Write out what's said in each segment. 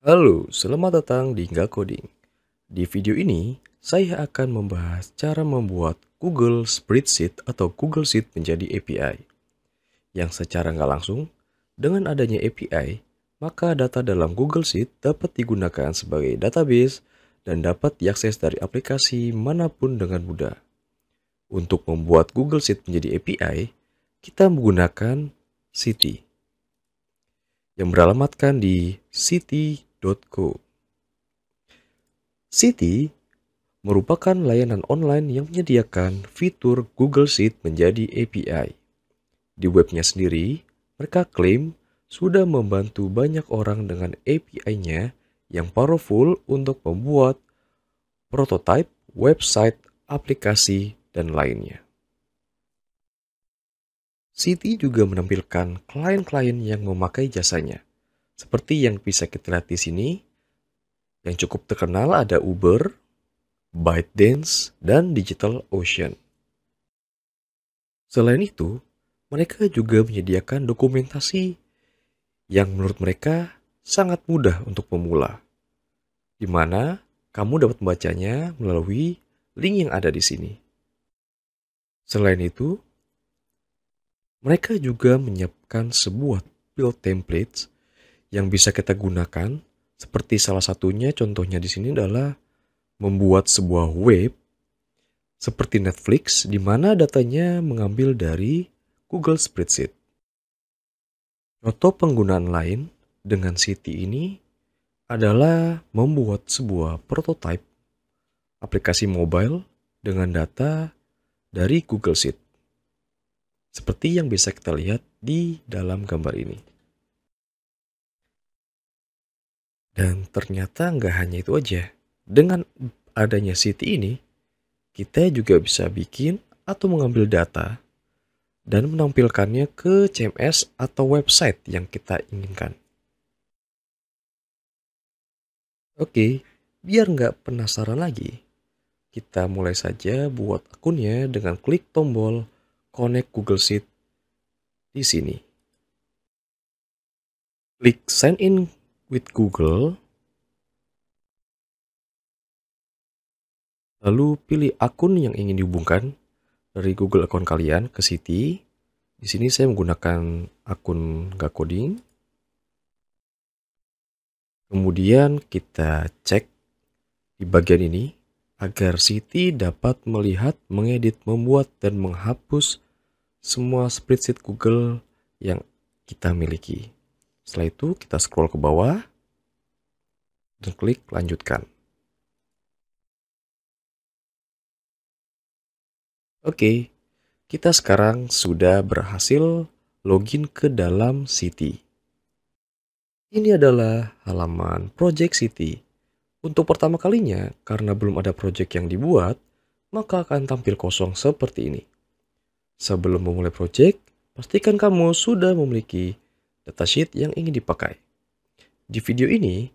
Halo, selamat datang di Nggak Coding. Di video ini, saya akan membahas cara membuat Google Spreadsheet atau Google Sheet menjadi API. Yang secara nggak langsung, dengan adanya API, maka data dalam Google Sheet dapat digunakan sebagai database dan dapat diakses dari aplikasi manapun dengan mudah. Untuk membuat Google Sheet menjadi API, kita menggunakan City yang beralamatkan di city.co. City merupakan layanan online yang menyediakan fitur Google Sheet menjadi API. Di webnya sendiri, mereka klaim sudah membantu banyak orang dengan API-nya yang powerful untuk membuat prototipe, website, aplikasi, dan lainnya. City juga menampilkan klien-klien yang memakai jasanya. Seperti yang bisa kita lihat di sini, yang cukup terkenal ada Uber, ByteDance, dan DigitalOcean. Selain itu, mereka juga menyediakan dokumentasi yang menurut mereka sangat mudah untuk pemula, di mana kamu dapat membacanya melalui link yang ada di sini. Selain itu, mereka juga menyiapkan sebuah build templates yang bisa kita gunakan, seperti salah satunya contohnya di sini adalah membuat sebuah web seperti Netflix, di mana datanya mengambil dari Google Spreadsheet. Contoh penggunaan lain dengan City ini adalah membuat sebuah prototipe aplikasi mobile dengan data dari Google Sheet. Seperti yang bisa kita lihat di dalam gambar ini. Dan ternyata nggak hanya itu aja. Dengan adanya City ini, kita juga bisa bikin atau mengambil data dan menampilkannya ke CMS atau website yang kita inginkan. Oke, biar nggak penasaran lagi, kita mulai saja buat akunnya dengan klik tombol Connect Google Sheet di sini. Klik Sign in with Google, lalu pilih akun yang ingin dihubungkan dari Google account kalian ke City. Di sini saya menggunakan akun Nggak Coding. Kemudian kita cek di bagian ini agar City dapat melihat, mengedit, membuat, dan menghapus semua spreadsheet Google yang kita miliki. Setelah itu kita scroll ke bawah dan klik lanjutkan. Oke, kita sekarang sudah berhasil login ke dalam City. Ini adalah halaman Project City. Untuk pertama kalinya, karena belum ada project yang dibuat, maka akan tampil kosong seperti ini. Sebelum memulai project, pastikan kamu sudah memiliki datasheet yang ingin dipakai. Di video ini,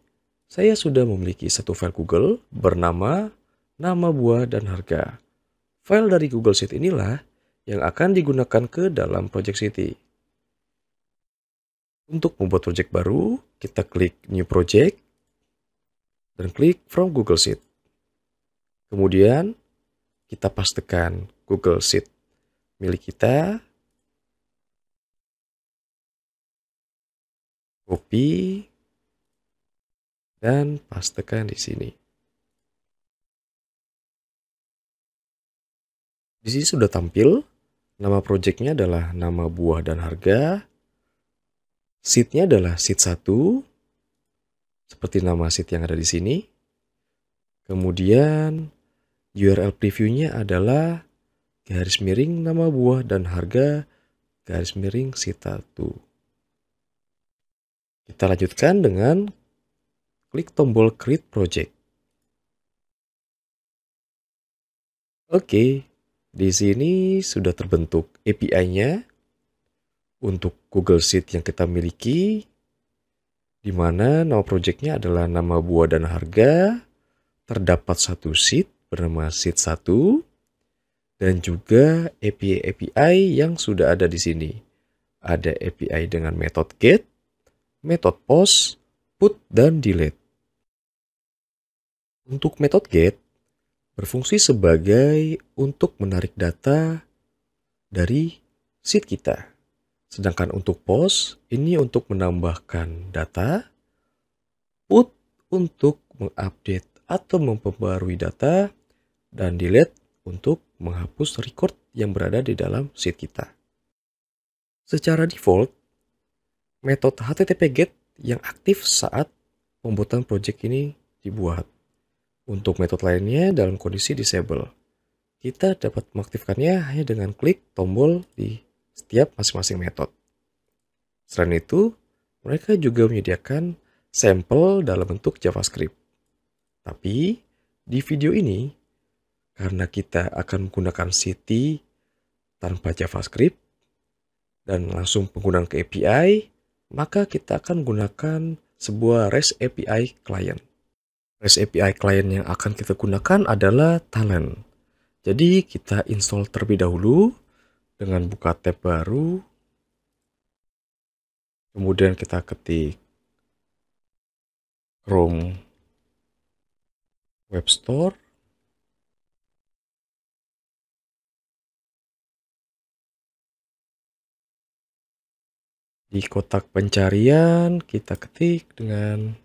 saya sudah memiliki satu file Google bernama nama buah dan harga. File dari Google Sheet inilah yang akan digunakan ke dalam Project City. Untuk membuat project baru, kita klik New Project dan klik From Google Sheet. Kemudian, kita pastekan Google Sheet milik kita, copy, dan pastekan di sini. Di sini sudah tampil, nama projectnya adalah nama buah dan harga, sheetnya adalah sheet 1, seperti nama sheet yang ada di sini. Kemudian URL previewnya adalah garis miring nama buah dan harga garis miring sheet 1. Kita lanjutkan dengan klik tombol Create Project. Oke, di sini sudah terbentuk API-nya untuk Google Sheet yang kita miliki, di mana nama projectnya adalah nama buah dan harga, terdapat satu sheet bernama sheet 1, dan juga API-API yang sudah ada di sini. Ada API dengan metode get, metode post, put, dan delete. Untuk metode get berfungsi sebagai untuk menarik data dari sheet kita. Sedangkan untuk post ini untuk menambahkan data, put untuk mengupdate atau memperbarui data, dan delete untuk menghapus record yang berada di dalam sheet kita. Secara default, metode HTTP GET yang aktif saat pembuatan project ini dibuat. Untuk metode lainnya dalam kondisi disable. Kita dapat mengaktifkannya hanya dengan klik tombol di setiap masing-masing metode. Selain itu, mereka juga menyediakan sampel dalam bentuk JavaScript. Tapi di video ini, karena kita akan menggunakan City tanpa JavaScript dan langsung penggunaan ke API, maka kita akan menggunakan sebuah REST API client. REST API client yang akan kita gunakan adalah Talend. Jadi kita install terlebih dahulu dengan buka tab baru. Kemudian kita ketik Chrome Web Store. Di kotak pencarian kita ketik dengan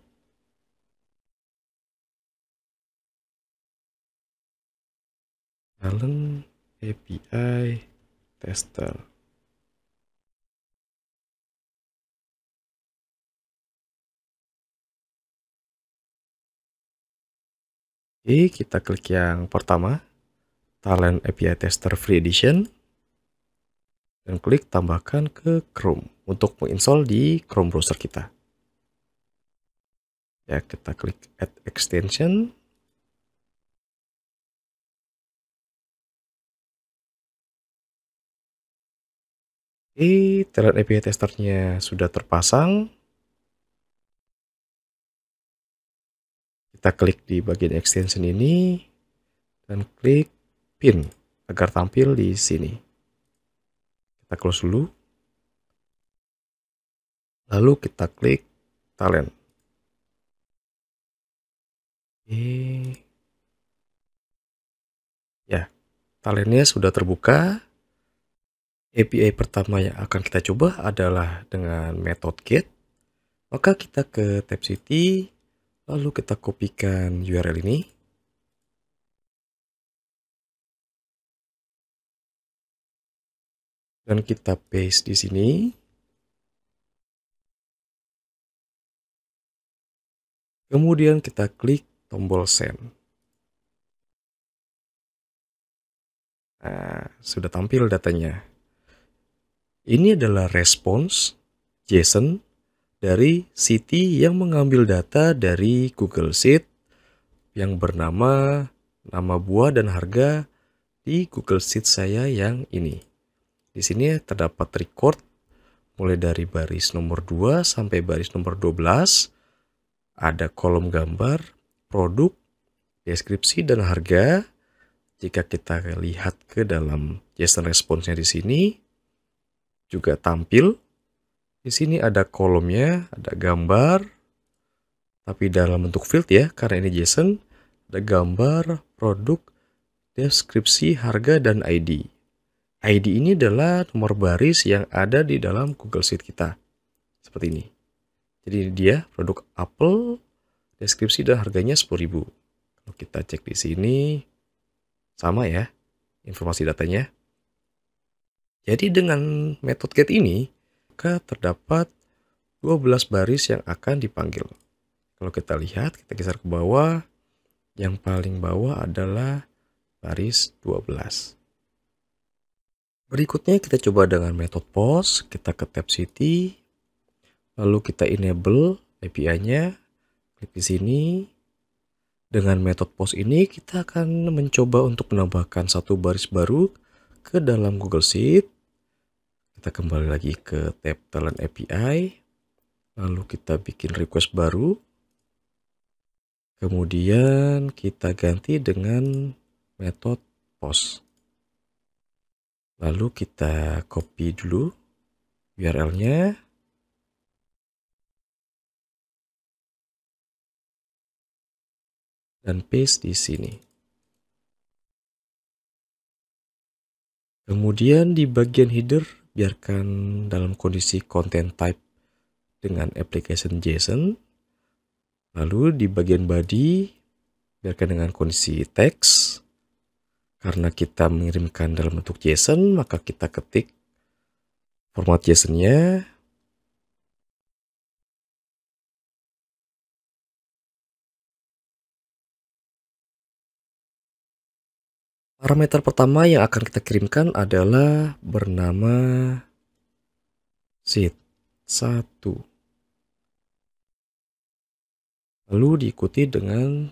Talend API Tester. Oke, kita klik yang pertama, Talend API Tester Free Edition, dan klik tambahkan ke Chrome untuk menginstall di Chrome browser kita. Ya, kita klik Add Extension. Talend API testernya sudah terpasang. Kita klik di bagian extension ini dan klik pin agar tampil di sini. Kita close dulu. Lalu kita klik Talend. Ya, Talendnya sudah terbuka. API pertama yang akan kita coba adalah dengan metode get. Maka kita ke tab City, lalu kita kopikan URL ini. Dan kita paste di sini. Kemudian kita klik tombol send. Nah, sudah tampil datanya. Ini adalah respons JSON dari City yang mengambil data dari Google Sheet yang bernama nama buah dan harga di Google Sheet saya yang ini. Di sini terdapat record mulai dari baris nomor 2 sampai baris nomor 12. Ada kolom gambar, produk, deskripsi, dan harga. Jika kita lihat ke dalam JSON responsnya di sini, juga tampil. Di sini ada kolomnya, ada gambar, tapi dalam bentuk field ya, karena ini JSON, ada gambar, produk, deskripsi, harga, dan ID. ID ini adalah nomor baris yang ada di dalam Google Sheet kita. Seperti ini. Jadi dia produk apel, deskripsi, dan harganya 10.000. Kalau kita cek di sini, sama ya informasi datanya. Jadi dengan metode get ini, maka terdapat 12 baris yang akan dipanggil. Kalau kita lihat, kita geser ke bawah, yang paling bawah adalah baris 12. Berikutnya kita coba dengan metode post, kita ke tab City, lalu kita enable API-nya, klik di sini. Dengan metode post ini, kita akan mencoba untuk menambahkan satu baris baru ke dalam Google Sheet. Kita kembali lagi ke tab Talend API, lalu kita bikin request baru. Kemudian kita ganti dengan metode post. Lalu kita copy dulu URL-nya. dan paste di sini. Kemudian di bagian header, biarkan dalam kondisi content type dengan application JSON. Lalu di bagian body, biarkan dengan kondisi teks. Karena kita mengirimkan dalam bentuk JSON, maka kita ketik format JSON-nya. Parameter pertama yang akan kita kirimkan adalah bernama sheet1. Lalu diikuti dengan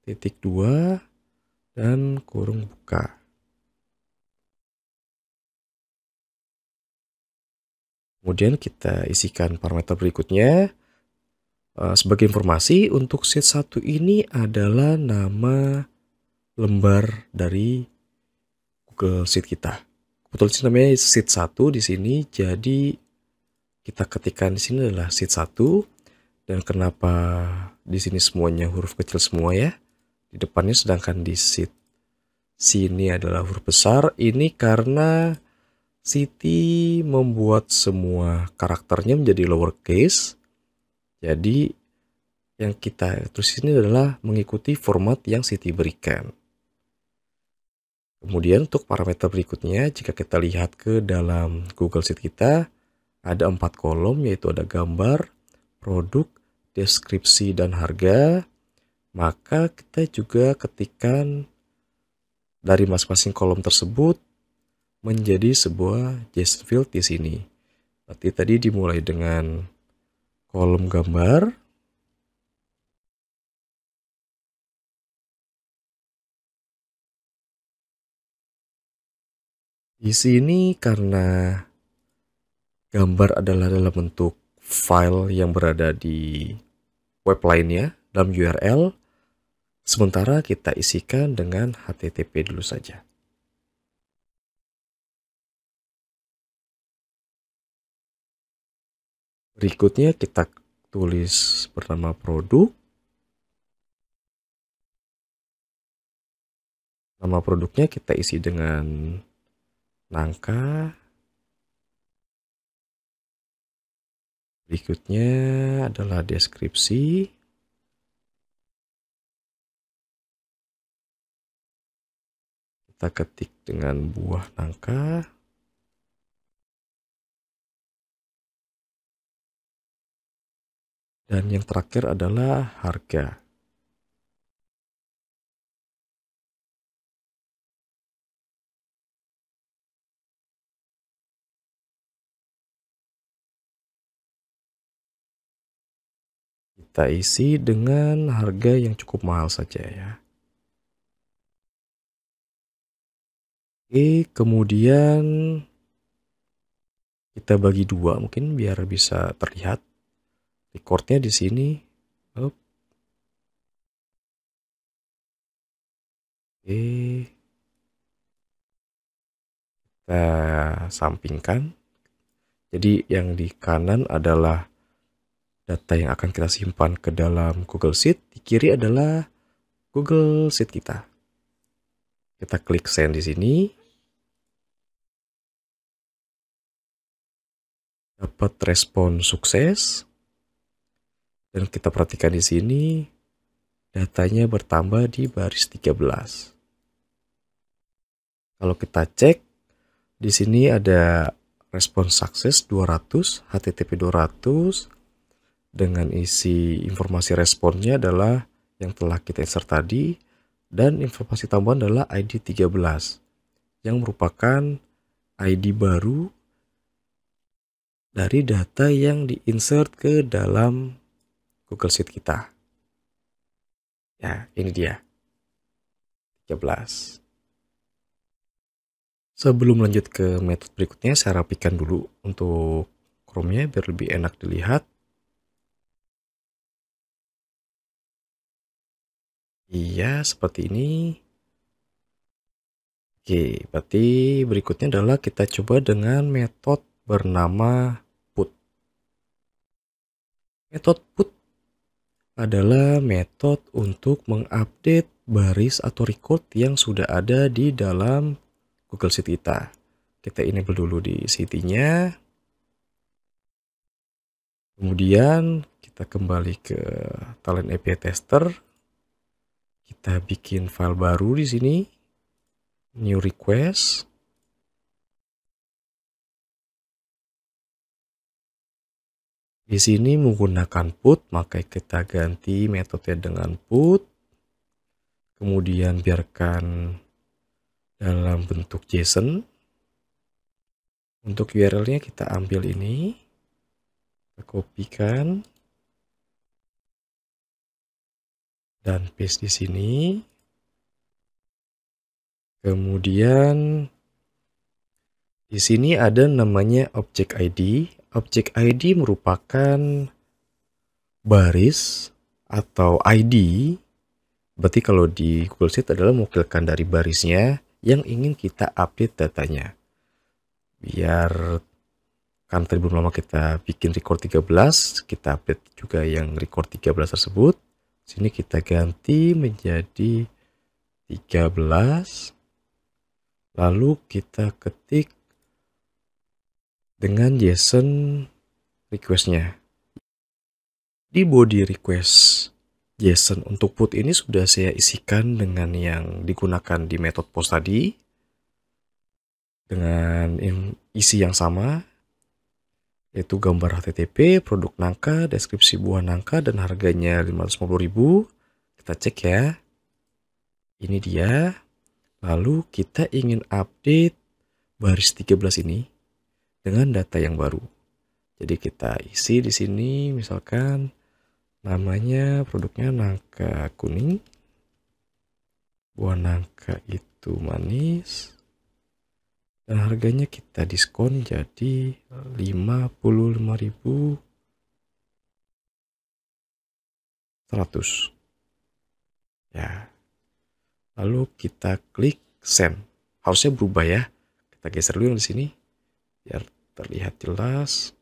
titik 2 dan kurung buka. Kemudian kita isikan parameter berikutnya. Sebagai informasi, untuk sheet 1 ini adalah nama lembar dari Google Sheet kita. Kebetulan sih namanya sheet 1 di sini, jadi kita ketikkan di sini adalah sheet 1. Dan kenapa di sini semuanya huruf kecil semua ya? Di depannya, sedangkan di sheet sini adalah huruf besar. Ini karena Siti membuat semua karakternya menjadi lowercase. Jadi yang kita tulis ini adalah mengikuti format yang Siti berikan. Kemudian untuk parameter berikutnya, jika kita lihat ke dalam Google Sheet kita, ada 4 kolom, yaitu ada gambar, produk, deskripsi, dan harga. Maka kita juga ketikkan dari masing-masing kolom tersebut menjadi sebuah JSON field di sini. Berarti tadi dimulai dengan kolom gambar, di sini karena gambar adalah dalam bentuk file yang berada di web lainnya dalam URL, sementara kita isikan dengan HTTP dulu saja. Berikutnya kita tulis bernama produk. Nama produknya kita isi dengan nangka. Berikutnya adalah deskripsi. Kita ketik dengan buah nangka. Dan yang terakhir adalah harga. Kita isi dengan harga yang cukup mahal saja ya. Oke, kemudian kita bagi dua mungkin biar bisa terlihat. Recordnya di sini. Oke. Kita sampingkan. Jadi yang di kanan adalah data yang akan kita simpan ke dalam Google Sheet. Di kiri adalah Google Sheet kita. Kita klik send di sini. Dapat respon sukses. Dan kita perhatikan di sini datanya bertambah di baris 13. Kalau kita cek di sini ada respon sukses 200, HTTP 200 dengan isi informasi responnya adalah yang telah kita insert tadi, dan informasi tambahan adalah ID 13 yang merupakan ID baru dari data yang diinsert ke dalam Google Sheet kita. Ya, ini dia. 13. Sebelum lanjut ke metode berikutnya, saya rapikan dulu untuk Chrome-nya biar lebih enak dilihat. Iya, seperti ini. Oke, berarti berikutnya adalah kita coba dengan metode bernama put. Metode put adalah metode untuk mengupdate baris atau record yang sudah ada di dalam Google Sheet kita. Kita enable dulu di Sheet-nya. Kemudian kita kembali ke Talent API Tester. Kita bikin file baru di sini. New request. Di sini menggunakan put, maka kita ganti metode dengan put. Kemudian biarkan dalam bentuk JSON. Untuk URL-nya kita ambil ini. Kita kopikan. Dan paste di sini. Kemudian di sini ada namanya object ID. Object ID merupakan baris atau ID. Berarti kalau di Google Sheet adalah mewakilkan dari barisnya yang ingin kita update datanya. Biar kan tadi belum lama kita bikin record 13, kita update juga yang record 13 tersebut. Sini kita ganti menjadi 13. Lalu kita ketik dengan JSON request-nya. Di body request JSON untuk put ini sudah saya isikan dengan yang digunakan di metode post tadi. Dengan isi yang sama, yaitu gambar HTTP, produk nangka, deskripsi buah nangka, dan harganya 550.000. Kita cek ya. Ini dia. Lalu kita ingin update baris 13 ini dengan data yang baru. Jadi kita isi di sini misalkan namanya produknya nangka kuning. Buah nangka itu manis. Dan harganya kita diskon jadi 55.100. Ya. Lalu kita klik send. Harusnya berubah ya. Kita geser dulu yang di sini biar terlihat jelas.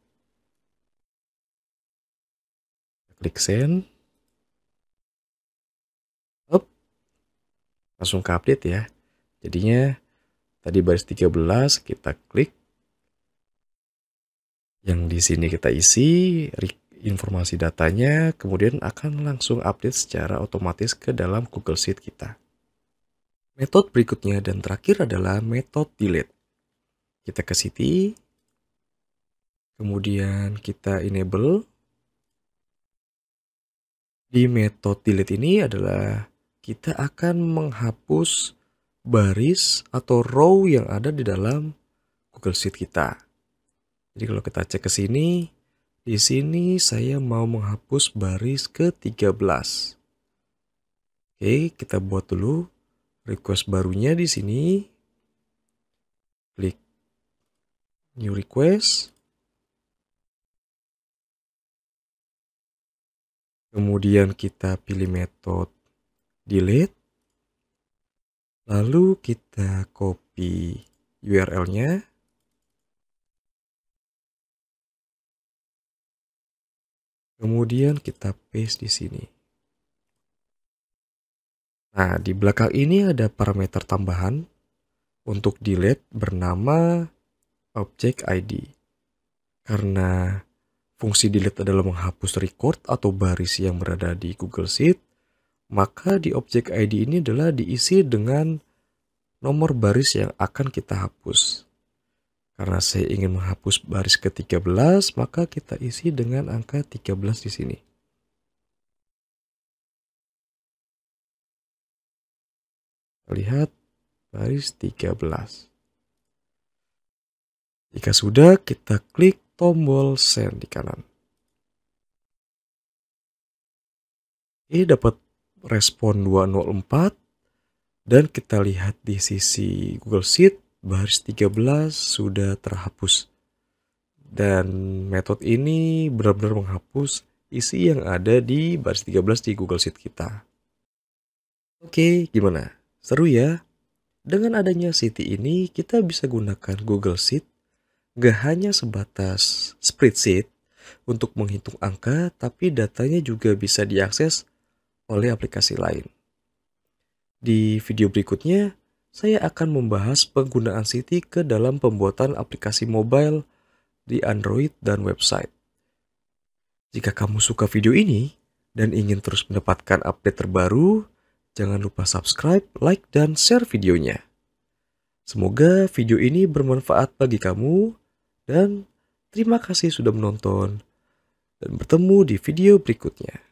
Klik send. Langsung ke update ya. Jadinya tadi baris 13 kita klik. Yang di sini kita isi informasi datanya, kemudian akan langsung update secara otomatis ke dalam Google Sheet kita. Metode berikutnya dan terakhir adalah metode delete. Kita ke City, kemudian kita enable. Di metode delete ini adalah kita akan menghapus baris atau row yang ada di dalam Google Sheet kita. Jadi kalau kita cek ke sini, di sini saya mau menghapus baris ke-13. Oke, kita buat dulu request barunya di sini. Klik new request. Kemudian kita pilih metode delete. Lalu kita copy URL-nya. Kemudian kita paste di sini. Nah, di belakang ini ada parameter tambahan untuk delete bernama object ID. Karena fungsi delete adalah menghapus record atau baris yang berada di Google Sheet, maka di object ID ini adalah diisi dengan nomor baris yang akan kita hapus. Karena saya ingin menghapus baris ke-13, maka kita isi dengan angka 13 di sini. Lihat baris 13. Jika sudah, kita klik tombol send di kanan. Ini dapat respon 204 dan kita lihat di sisi Google Sheet baris 13 sudah terhapus. Dan metode ini benar-benar menghapus isi yang ada di baris 13 di Google Sheet kita. Oke, gimana? Seru ya? Dengan adanya City ini, kita bisa gunakan Google Sheet gak hanya sebatas spreadsheet, untuk menghitung angka, tapi datanya juga bisa diakses oleh aplikasi lain. Di video berikutnya, saya akan membahas penggunaan Siti ke dalam pembuatan aplikasi mobile di Android dan website. Jika kamu suka video ini dan ingin terus mendapatkan update terbaru, jangan lupa subscribe, like, dan share videonya. Semoga video ini bermanfaat bagi kamu, dan terima kasih sudah menonton, dan bertemu di video berikutnya.